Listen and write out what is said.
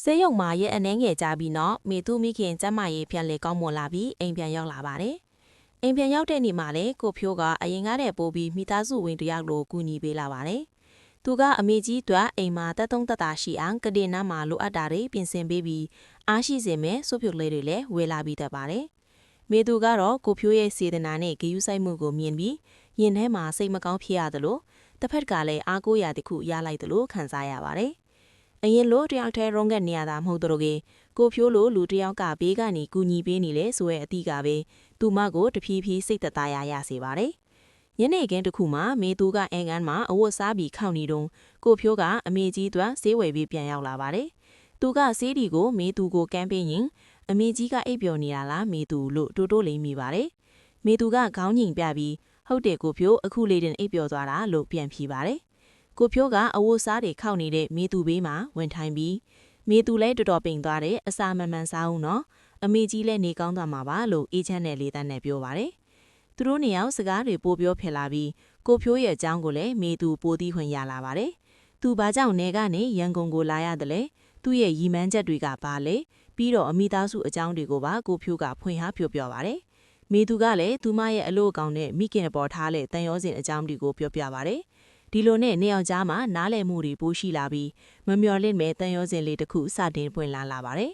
ဆေးရုံမှာရဲ့အနေငယ်ကြပြီးတော့မိသူမိခင်ကျမရေးပြန်လေကောင်းမွန်လာပြီးအိမ်ပြန်ရောက်လာပါတယ်။အိမ်ပြန်ရောက်တဲ့နေ့မှာလေကိုဖြိုးကအရင်ကတည်းကပို့ပြီးမိသားစုဝင်တယောက်လိုကူညီပေးလာပါတယ်။သူကအမေကြီးအတွက်အိမ်မှာတက်တုံးတက်တာရှိအောင်ကတင်နားမှာလိုအပ်တာတွေပြင်ဆင်ပေးပြီးအားရှိစေမဲ့စုပ်ဖြုတ်လေးတွေလည်းဝေလာပြီးတတ်ပါတယ်။မိသူကတော့ကိုဖြိုးရဲ့စေတနာနဲ့ဂရုစိုက်မှုကိုမြင်ပြီးရင်ထဲမှာစိတ်မကောင်းဖြစ်ရသလိုတစ်ဖက်ကလည်းအားကိုးရာတစ်ခုရလိုက်သလိုခံစားရပါတယ်။အရင်လိုတယောက်တည်းရုံးကနေရတာမဟုတ်တော့ကိုဖြိုးလိုလူတယောက်ကဘေးကနေကူညီပေးနေလေဆိုတဲ့အသည့်ကပဲသူမကိုတဖြည်းဖြည်းစိတ်သက်သာရစေပါတယ်။ညနေခင်းတစ်ခုမှာမေသူကအင်ကန်မှာအဝတ်စားပြီးခောက်နေတော့ကိုဖြိုးကအမေကြီးအတွက်ဆေးဝယ်ပြီးပြန်ရောက်လာပါတယ်။သူကဆေးဒီကိုမေသူကိုကမ်းပေးရင်အမေကြီးကအိပ်ပျော်နေတာလားမေသူလို့တိုးတိုးလေးမိပါတယ်။မေသူကခေါင်းငိမ်ပြပြီးဟုတ်တယ်ကိုဖြိုးအခုလေးတင်အိပ်ပျော်သွားတာလို့ပြန်ဖြေပါတယ်။ကိုဖြိုးကအဝတ်စားတွေခောက်နေတဲ့မေသူဘေးမှာဝင်ထိုင်ပြီးမေသူလည်းတော်တော်ပိန်သွားတယ်အစာမမှန်စားအောင်နော်အမေကြီးလည်းနေကောင်းသွားမှာပါလို့အေးချမ်းတဲ့လေးတန်းနဲ့ပြောပါတယ်။သူတို့နှစ်ယောက်စကားတွေပိုပြောဖြစ်လာပြီးကိုဖြိုးရဲ့အကြောင်းကိုလည်းမေသူပိုသိခွင့်ရလာပါတယ်။သူဘာကြောင့်နေကနေရန်ကုန်ကိုလာရတယ်လဲသူ့ရဲ့ရီမန်းချက်တွေကဘာလဲပြီးတော့အမိသားစုအကြောင်းတွေကိုပါကိုဖြိုးကဖွင့်ဟပြောပါတယ်။မေသူကလည်းသူမရဲ့အလို့အကောင်နဲ့မိခင်ပေါ်ထားတဲ့တန်ရောစင်အကြောင်းတွေကိုပြောပါတယ်။ဒီလိုနဲ့နှစ်ယောက်ကြားမှာနားလည်မှုတွေပိုးရှိလာပြီးမမျော်လင့်မဲ့တန်ရောစင်လေးတစ်ခုစတင်ပွင့်လာပါတယ်